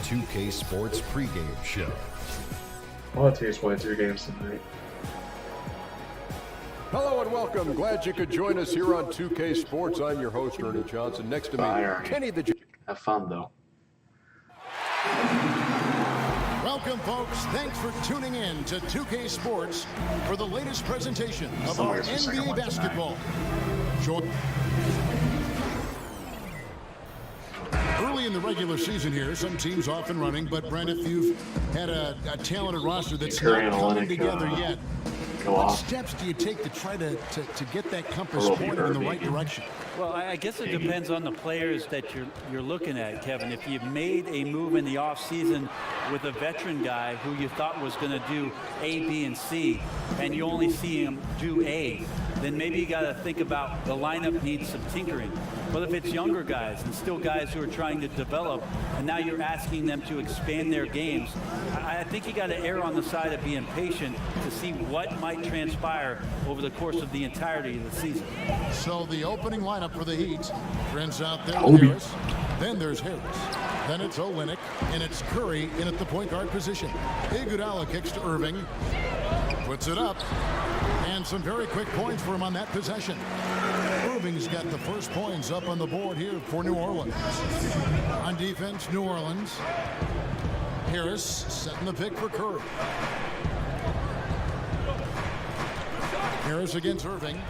2K Sports pregame show. I'll have to play 2 games tonight. Hello and welcome. Glad you could join us here on 2K Sports. I'm your host, Ernie Johnson. Next to me, Kenny the J. Have fun, though. Welcome, folks. Thanks for tuning in to 2K Sports for the latest presentation of our NBA basketball. Early in the regular season here, some teams off and running, but Brent, if you've had a talented roster that's not coming together yet, what steps do you take to try to get that compass pointed in the right direction? Well, I guess it depends on the players that you're looking at, Kevin. If you've made a move in the offseason with a veteran guy who you thought was going to do A, B, and C, and you only see him do A, then maybe you got to think about the lineup needs some tinkering. But if it's younger guys and still guys who are trying to develop, and now you're asking them to expand their games, I think you got to err on the side of being patient to see what might transpire over the course of the entirety of the season. So the opening lineup for the Heat, Brent's out there with Harris. Then there's Harris. Then it's Olynyk, and it's Curry in at the point guard position. Iguodala kicks to Irving, puts it up, and some very quick points for him on that possession. Irving's got the first points up on the board here for New Orleans. On defense, New Orleans. Harris setting the pick for Curry. Harris against Irving.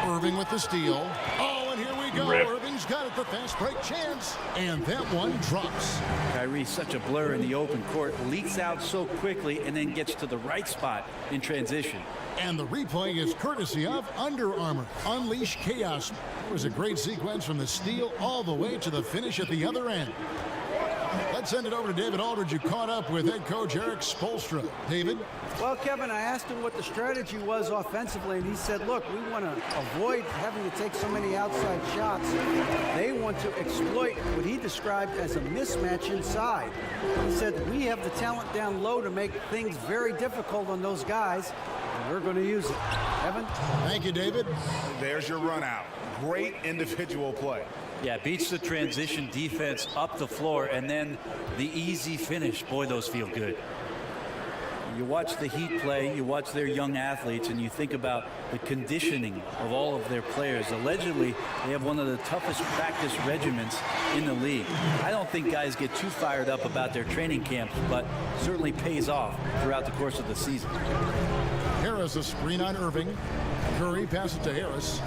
Irving with the steal. Oh, and here we go. Irving's got it, the fast break chance. And that one drops. Kyrie's such a blur in the open court, leaks out so quickly, and then gets to the right spot in transition. And the replay is courtesy of Under Armour. Unleash chaos. It was a great sequence from the steal all the way to the finish at the other end. Let's send it over to David Aldridge, who caught up with head coach Eric Spoelstra. David? Well, Kevin, I asked him what the strategy was offensively, and he said, look, we want to avoid having to take so many outside shots. They want to exploit what he described as a mismatch inside. He said, we have the talent down low to make things very difficult on those guys, and we're going to use it. Evan? Thank you, David. There's your run out. Great individual play. Yeah, beats the transition defense up the floor, and then the easy finish. Boy, those feel good. You watch the Heat play, you watch their young athletes, and you think about the conditioning of all of their players. Allegedly, they have one of the toughest practice regimens in the league. I don't think guys get too fired up about their training camps, but certainly pays off throughout the course of the season. Harris, a screen on Irving. Curry passes to Harris.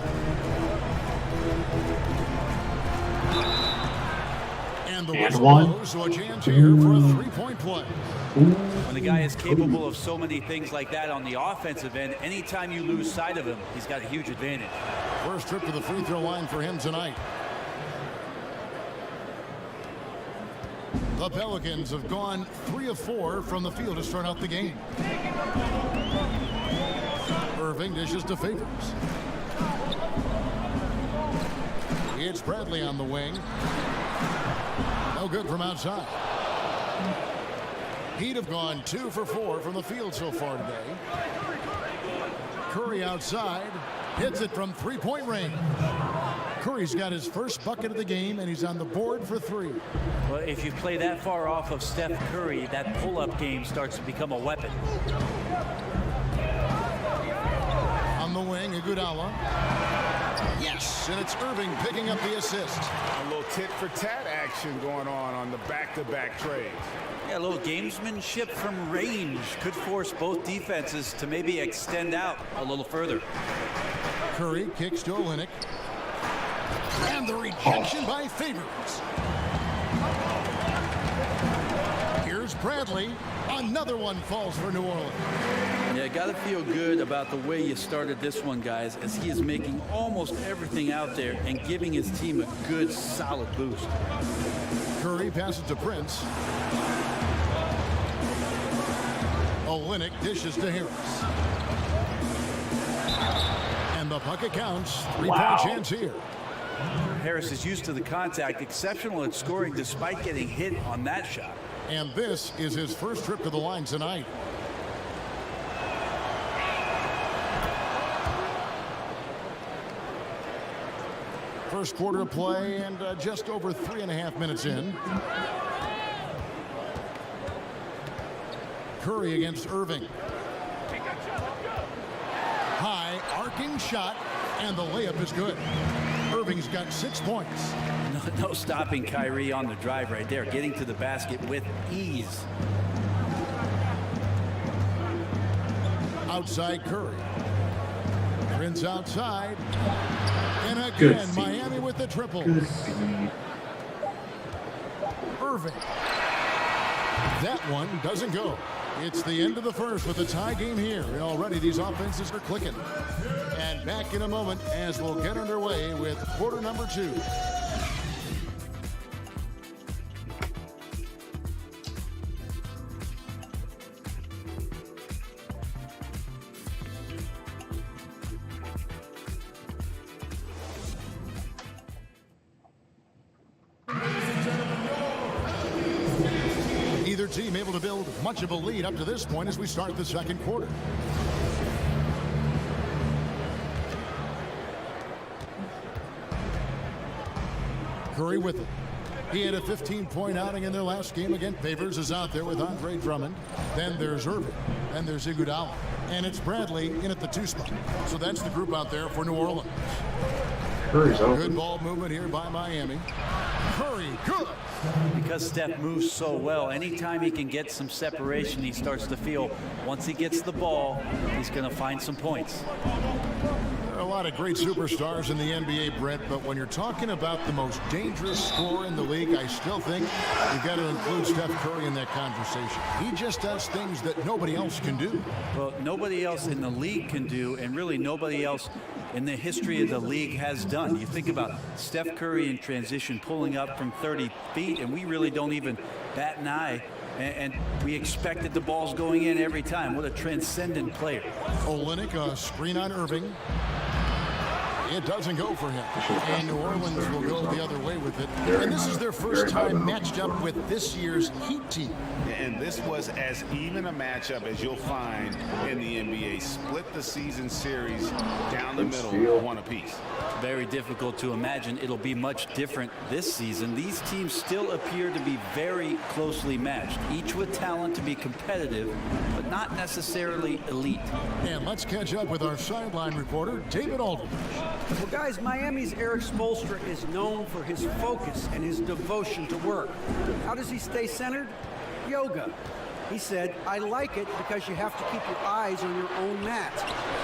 And the whistle blows, so a chance here for a three-point play. When the guy is capable of so many things like that on the offensive end, anytime you lose sight of him, he's got a huge advantage. First trip to the free throw line for him tonight. The Pelicans have gone 3 of 4 from the field to start out the game. Irving dishes to Favors. It's Bradley on the wing. No good from outside. Heat have gone 2 for 4 from the field so far today. Curry outside. Hits it from three-point range. Curry's got his first bucket of the game, and he's on the board for 3. Well, if you play that far off of Steph Curry, that pull-up game starts to become a weapon. On the wing, Iguodala. Yes, and it's Irving picking up the assist. A little tit-for-tat action going on the back-to-back trades. Yeah, a little gamesmanship from range could force both defenses to maybe extend out a little further. Curry kicks to Olynyk. And the rejection by Favors. Here's Bradley. Another one falls for New Orleans. Yeah, got to feel good about the way you started this one, guys, as he is making almost everything out there and giving his team a good, solid boost. Curry passes to Prince. Olynyk dishes to Harris. And the bucket counts. 3-point chance here. Harris is used to the contact, exceptional at scoring despite getting hit on that shot. And this is his first trip to the line tonight. First quarter of play and just over 3.5 minutes in. Curry against Irving. High arcing shot, and the layup is good. Irving's got 6 points. No stopping Kyrie on the drive right there, getting to the basket with ease. Outside Curry. Prince outside. And again, Miami with the triple. Irving. That one doesn't go. It's the end of the first with a tie game here. And already these offenses are clicking. And back in a moment as we'll get underway with quarter number 2. Either team able to build much of a lead up to this point as we start the second quarter. Curry with it. He had a 15-point outing in their last game again. Favors is out there with Andre Drummond. Then there's Irving. Then there's Iguodala. And it's Bradley in at the 2 spot. So that's the group out there for New Orleans. Curry's open. Good ball movement here by Miami. Curry, good. Because Steph moves so well, anytime he can get some separation, he starts to feel once he gets the ball, he's going to find some points. There are a lot of great superstars in the NBA, Brett, but when you're talking about the most dangerous scorer in the league, I still think you've got to include Steph Curry in that conversation. He just does things that nobody else can do. Well, nobody else in the league can do, and really nobody else in the history of the league has done. You think about Steph Curry in transition, pulling up from 30 feet, and we really don't even bat an eye. And we expected the balls going in every time. What a transcendent player. Olynyk, a screen on Irving. It doesn't go for him. And New Orleans will go the other way with it. And this is their first time matched up with this year's Heat team. And this was as even a matchup as you'll find in the NBA. Split the season series down the middle, one apiece. Very difficult to imagine it'll be much different this season. These teams still appear to be very closely matched, each with talent to be competitive, but not necessarily elite. And let's catch up with our sideline reporter, David Aldridge. Well, guys, Miami's Eric Spoelstra is known for his focus and his devotion to work. How does he stay centered? Yoga. He said, I like it because you have to keep your eyes on your own mat.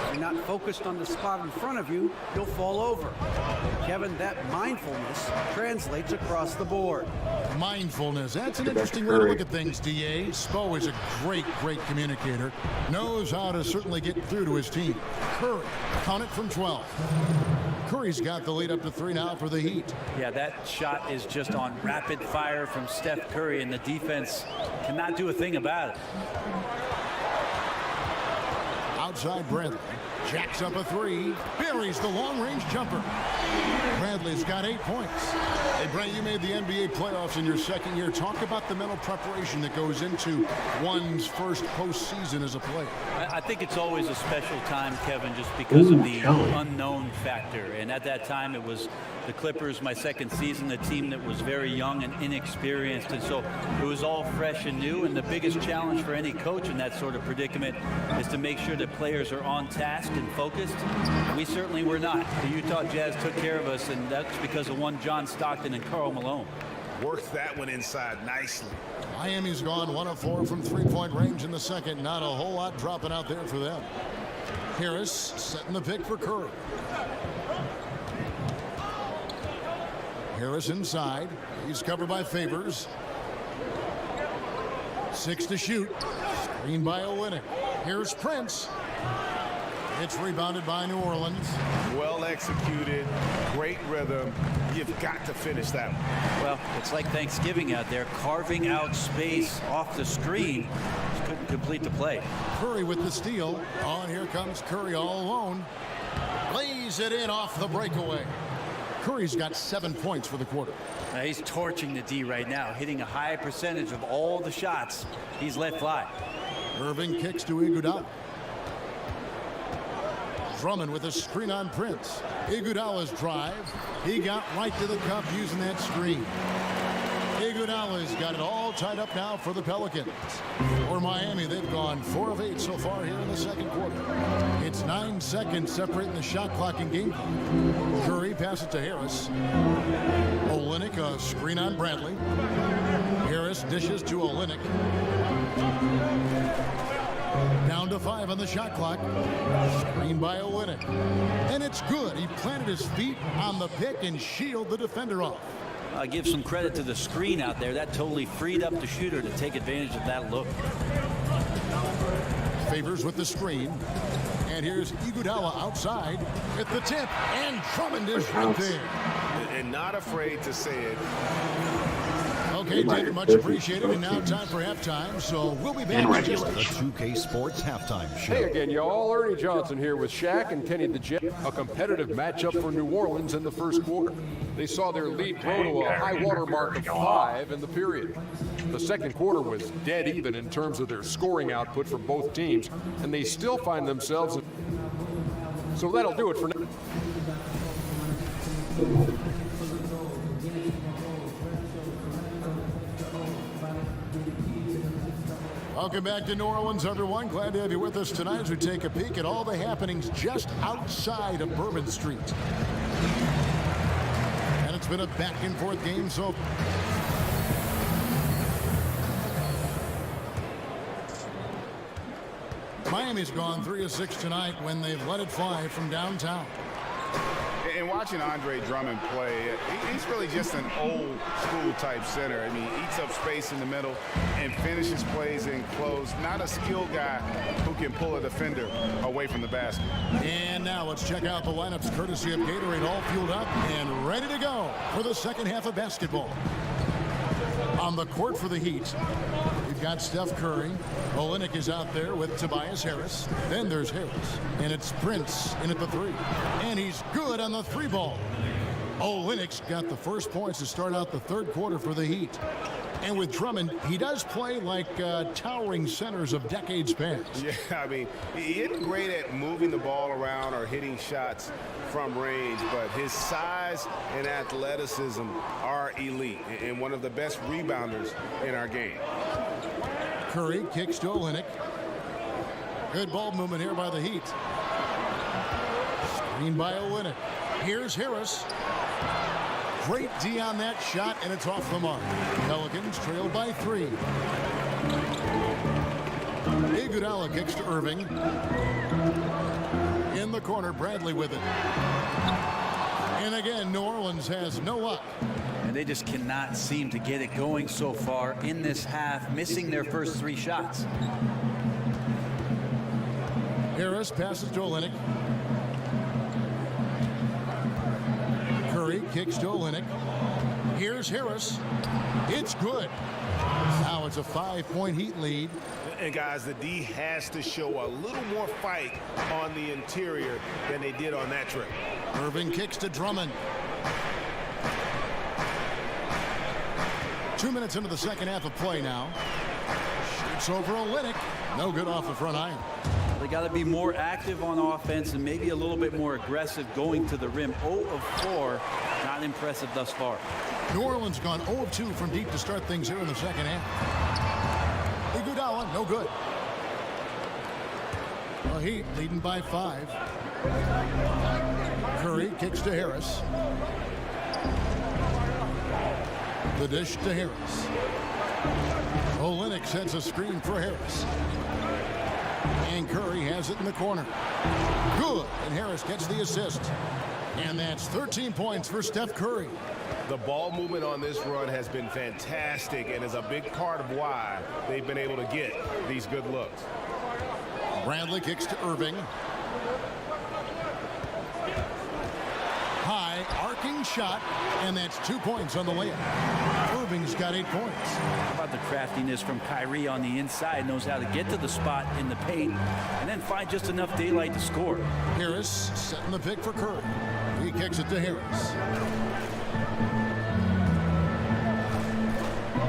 If you're not focused on the spot in front of you, you'll fall over. Kevin, that mindfulness translates across the board. Mindfulness. That's an interesting way to look at things, D.A. Spo is a great communicator. Knows how to certainly get through to his team. Curry, count it from 12. Curry's got the lead up to 3 now for the Heat. Yeah, that shot is just on rapid fire from Steph Curry, and the defense cannot do a thing about it. Outside Bradley. Jacks up a 3. Buries the long-range jumper. Bradley's got 8 points. Hey, Brent, you made the NBA playoffs in your second year. Talk about the mental preparation that goes into one's first postseason as a player. I think it's always a special time, Kevin, just because of the unknown factor. And at that time, it was the Clippers, my second season, a team that was very young and inexperienced. And so it was all fresh and new. And the biggest challenge for any coach in that sort of predicament is to make sure that players are on task and focused. We certainly were not. The Utah Jazz took care of us, and that's because of one John Stockton and Karl Malone. Worked that one inside nicely. Miami's gone 1 of 4 from 3-point range in the second. Not a whole lot dropping out there for them. Harris setting the pick for Curry. Harris inside. He's covered by Favors. 6 to shoot. Screen by Olynyk. Here's Prince. It's rebounded by New Orleans. Well executed, great rhythm. You've got to finish that one. Well, it's like Thanksgiving out there, carving out space off the screen. Just couldn't complete the play. Curry with the steal. Oh, and here comes Curry all alone. Lays it in off the breakaway. Curry's got 7 points for the quarter. He's torching the D right now, hitting a high percentage of all the shots he's let fly. Irving kicks to Iguodala. Drummond with a screen on Prince. Iguodala's drive. He got right to the cup using that screen. Iguodala's got it all tied up now for the Pelicans. For Miami, they've gone 4 of 8 so far here in the second quarter. It's 9 seconds separating the shot clock and game clock. Curry passes to Harris. Olynyk, a screen on Bradley. Harris dishes to Olynyk. Down to 5 on the shot clock. Screen by Olynyk. And it's good. He planted his feet on the pick and shielded the defender off. I give some credit to the screen out there. That totally freed up the shooter to take advantage of that look. Favors with the screen. And here's Iguodala outside at the tip. And Drummond is right there. And not afraid to say it. Okay, David, much appreciated. And now time for halftime. So we'll be back in just The 2K Sports Halftime Show. Hey again, y'all. Ernie Johnson here with Shaq and Kenny the Jet. A competitive matchup for New Orleans in the first quarter. They saw their lead grow to a high water mark of 5 in the period. The second quarter was dead even in terms of their scoring output for both teams, and they still find themselves. So that'll do it for now. Welcome back to New Orleans, everyone. Glad to have you with us tonight as we take a peek at all the happenings just outside of Bourbon Street. And it's been a back-and-forth game so Miami's gone 3 of 6 tonight when they've let it fly from downtown. And watching Andre Drummond play, he's really just an old school type center. I mean, he eats up space in the middle and finishes plays in close. Not a skilled guy who can pull a defender away from the basket. And now let's check out the lineups courtesy of Gatorade, all fueled up and ready to go for the second half of basketball. On the court for the Heat, we've got Steph Curry. Olynyk is out there with Tobias Harris. Then there's Harris. And it's Prince in at the 3. And he's good on the 3 ball. Olynyk's got the first points to start out the third quarter for the Heat. And with Drummond, he does play like towering centers of decades past. Yeah, I mean, he isn't great at moving the ball around or hitting shots from range, but his size and athleticism are elite and one of the best rebounders in our game. Curry kicks to Olynyk. Good ball movement here by the Heat. Screen by Olynyk. Here's Harris. Great D on that shot, and it's off the mark. Pelicans trail by 3. Iguodala kicks to Irving. In the corner, Bradley with it. And again, New Orleans has no luck. And they just cannot seem to get it going so far in this half, missing their first 3 shots. Harris passes to Olynyk. Curry kicks to Olynyk. Here's Harris. It's good. Now it's a 5-point Heat lead. And guys, the D has to show a little more fight on the interior than they did on that trip. Irving kicks to Drummond. 2 minutes into the second half of play now. Shoots over Olynyk. No good off the front iron. They got to be more active on offense and maybe a little bit more aggressive going to the rim. 0 of 4, not impressive thus far. New Orleans gone 0 of 2 from deep to start things here in the second half. Iguodala, no good. The Heat leading by 5. Curry kicks to Harris. The dish to Harris. Olynyk sends a screen for Harris. And Curry has it in the corner. Good. And Harris gets the assist. And that's 13 points for Steph Curry. The ball movement on this run has been fantastic and is a big part of why they've been able to get these good looks. Bradley kicks to Irving. High arcing shot, and that's 2 points on the layup. Irving's got 8 points. How about the craftiness from Kyrie on the inside? Knows how to get to the spot in the paint and then find just enough daylight to score. Harris setting the pick for Curry. He kicks it to Harris.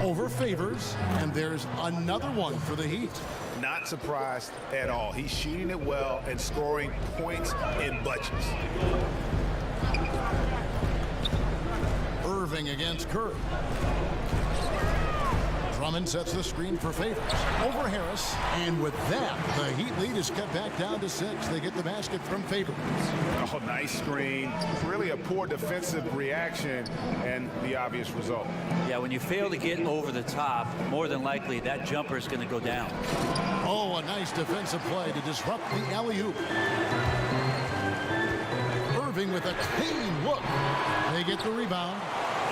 Over Favors, and there's another one for the Heat. Not surprised at all. He's shooting it well and scoring points in bunches. Irving against Curry. Drummond sets the screen for Favors. Over Harris. And with that, the Heat lead is cut back down to 6. They get the basket from Favors. Oh, nice screen. Really a poor defensive reaction and the obvious result. Yeah, when you fail to get over the top, more than likely that jumper is going to go down. Oh, a nice defensive play to disrupt the alley-oop. Irving with a clean look. They get the rebound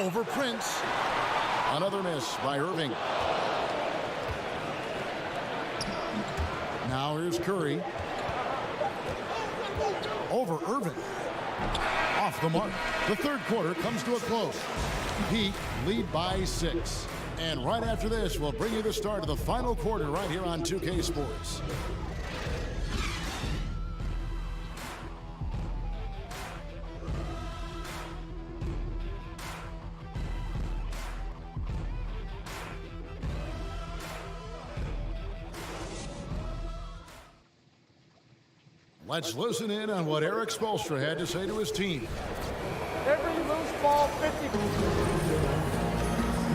over Prince. Another miss by Irving. Now here's Curry. Over Irving. Off the mark. The third quarter comes to a close. Heat lead by 6. And right after this, we'll bring you the start of the final quarter right here on 2K Sports. Let's listen in on what Eric Spoelstra had to say to his team. Every loose ball, 50.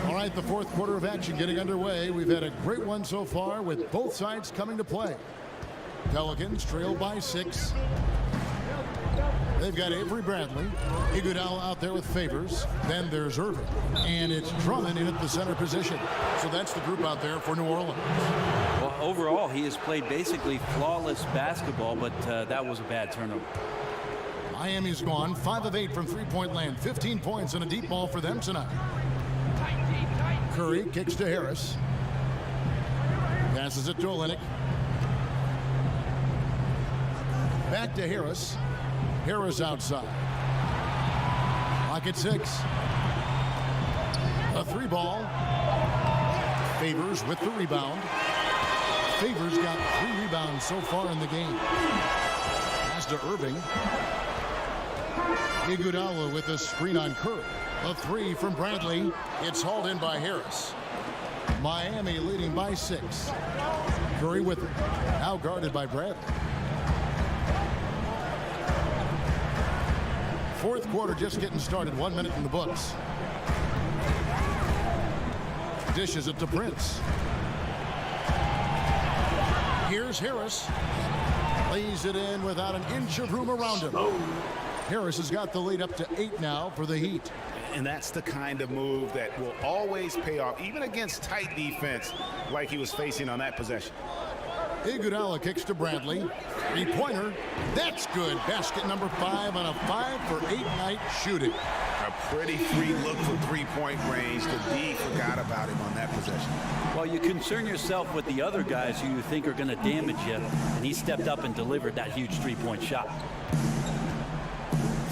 All right, the fourth quarter of action getting underway. We've had a great one so far with both sides coming to play. Pelicans trail by 6. They've got Avery Bradley. Iguodala out there with Favors. Then there's Irving. And it's Drummond in at the center position. So that's the group out there for New Orleans. Well, overall, he has played basically flawless basketball, but that was a bad turnover. Miami's gone 5 of 8 from three-point land. 15 points and a deep ball for them tonight. Curry kicks to Harris. Passes it to Olynyk. Back to Harris. Harris outside. Clock at 6. A 3-ball. Favors with the rebound. Favors got 3 rebounds so far in the game. Pass to Irving. Iguodala with a screen on Curry. A 3 from Bradley. It's hauled in by Harris. Miami leading by 6. Curry with it. Now guarded by Bradley. Fourth quarter just getting started. 1 minute in the books. Dishes it to Prince. Here's Harris. Lays it in without an inch of room around him. Harris has got the lead up to 8 now for the Heat. And that's the kind of move that will always pay off, even against tight defense like he was facing on that possession. Iguodala kicks to Bradley. 3-pointer. That's good. Basket number 5 on a 5-for-8 night shooting. A pretty free look for three-point range. The D forgot about him on that possession. Well, you concern yourself with the other guys who you think are going to damage you, and he stepped up and delivered that huge 3-point shot.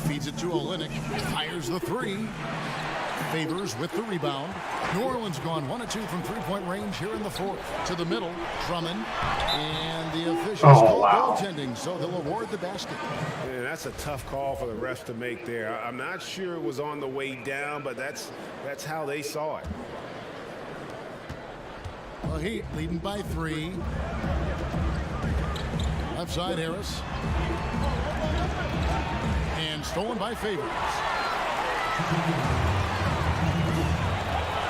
Feeds it to Olynyk. Fires the 3. Favors with the rebound. New Orleans gone 1 of 2 from three-point range here in the fourth. To the middle, Drummond. And the officials call goaltending, so they'll award the basket. And that's a tough call for the refs to make there. I'm not sure it was on the way down, but that's how they saw it. The Heat leading by 3. Left side, Harris. And stolen by Favors.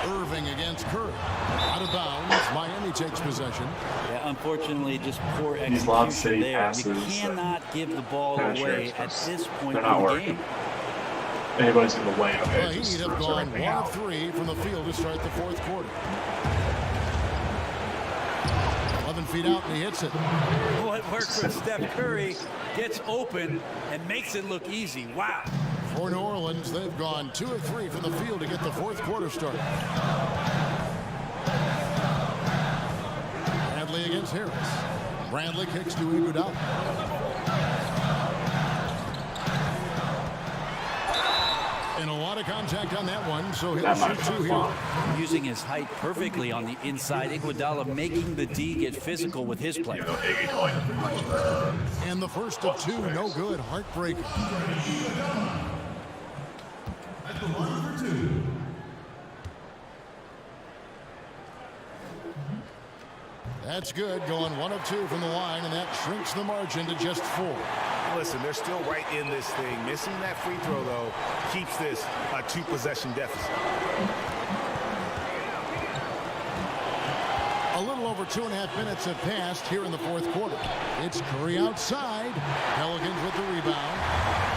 Irving against Curry. Out of bounds. Miami takes possession. Yeah, unfortunately, just poor execution there. You cannot give the ball away at this point in the game. Anybody's in the way. The Heat have gone 1 of 3 from the field to start the fourth quarter. 11 feet out, and he hits it. What worked for Steph Curry gets open and makes it look easy. Wow. For New Orleans, they've gone 2 of 3 from the field to get the fourth quarter started. Bradley against Harris. Bradley kicks to Iguodala. And a lot of contact on that one, so he'll shoot 2 here. Using his height perfectly on the inside. Iguodala making the D get physical with his play. And the first of 2, no good. Heartbreak. That's good, going 1 of 2 from the line, and that shrinks the margin to just 4. Listen, they're still right in this thing. Missing that free throw, though, keeps this a 2-possession deficit. over 2.5 minutes have passed here in the fourth quarter. It's Curry outside. Pelicans with the rebound.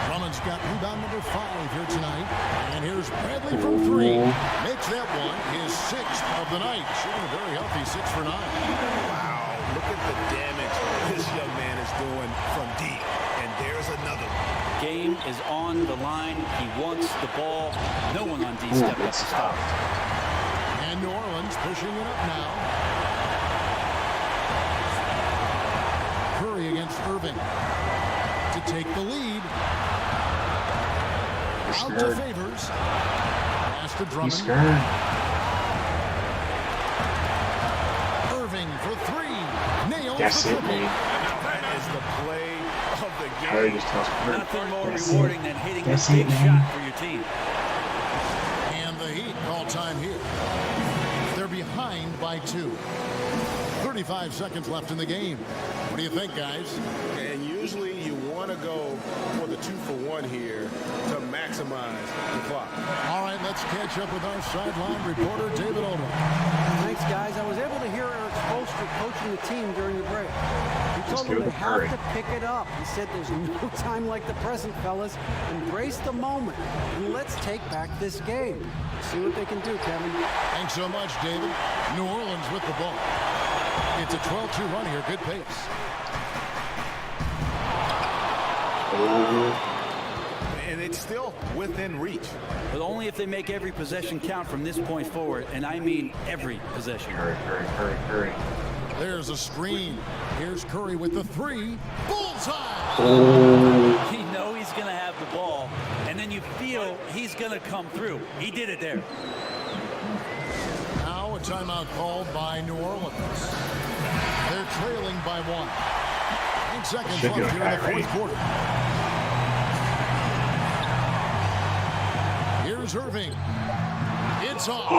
Drummond's got rebound number 5 here tonight. And here's Bradley from 3. Makes that one his 6th of the night. Shooting a very healthy 6 for 9. Wow, look at the damage this young man is doing from deep. And there's another one. Game is on the line. He wants the ball. No one on D stepped up to stop. And New Orleans pushing it up now. Curry against Irving to take the lead. Out to Favors. Pass to Drummond. Irving for 3. Nails the triple. That is the play of the Curry game. just tells Curry. Nothing more rewarding than hitting a big shot for your team. And the Heat call time here. They're behind by 2. 35 seconds left in the game. What do you think, guys? And usually you want to go for the 2-for-1 here to maximize the clock. All right, let's catch up with our sideline reporter, David Oldham. Thanks, guys. I was able to hear Eric Spoelstra coaching the team during the break. He told them they have to pick it up. He said there's no time like the present, fellas. Embrace the moment, and let's take back this game. See what they can do, Kevin. Thanks so much, David. New Orleans with the ball. It's a 12-2 run here. Good pace. And it's still within reach. But only if they make every possession count from this point forward, and I mean every possession. Curry. There's a screen. Here's Curry with the 3. Bullseye! You know he's going to have the ball, and then you feel he's going to come through. He did it there. Now a timeout called by New Orleans. They're trailing by 1. 8 seconds left here in the fourth quarter. Here's Irving. It's off.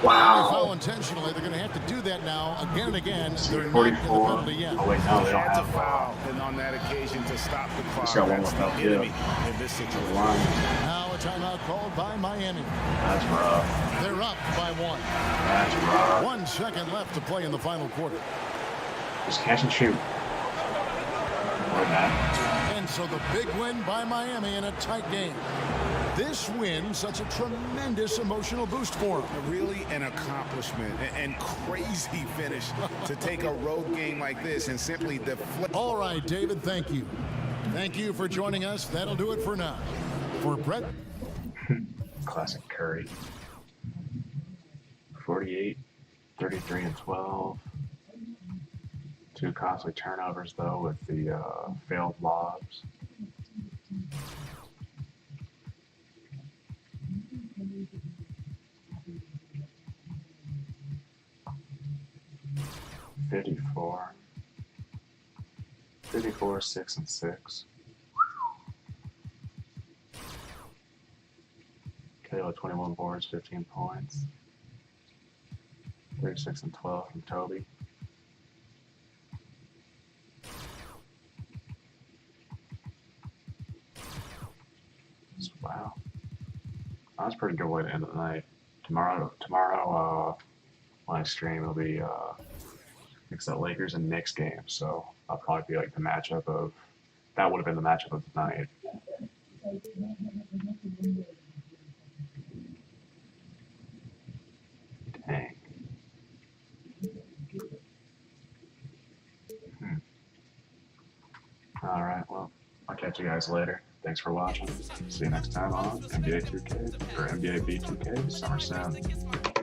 Wow. Foul intentionally. They're going to have to do that now again and again. They're not in the 44. penalty yet. Oh, wait, no, they don't Had to have foul, and on that occasion to stop the clock. got one That's more the foul, enemy in this situation. Now a timeout called by Miami. That's rough. They're up by 1. That's rough. 1 second left to play in the final quarter. Just catch and shoot. Or that. And so the big win by Miami in a tight game. This win, such a tremendous emotional boost for them. Really an accomplishment and crazy finish to take a road game like this and simply deflect. All right, David, thank you. Thank you for joining us. That'll do it for now. For Brett. Classic Curry. 48, 33, and 12. 2 costly turnovers, though, with the failed lobs. $54, 6, and 6. Kayla 21 boards, 15 points. 36 and 12 from Toby. Wow, that's a pretty good way to end the night. Tomorrow, when I stream, it'll be it's that Lakers and Knicks game, so I'll probably be like the matchup of that would have been the matchup of the night. Dang. All right, well, I'll catch you guys later. Thanks for watching. See you next time on NBA 2K or NBAB2K SummerSim.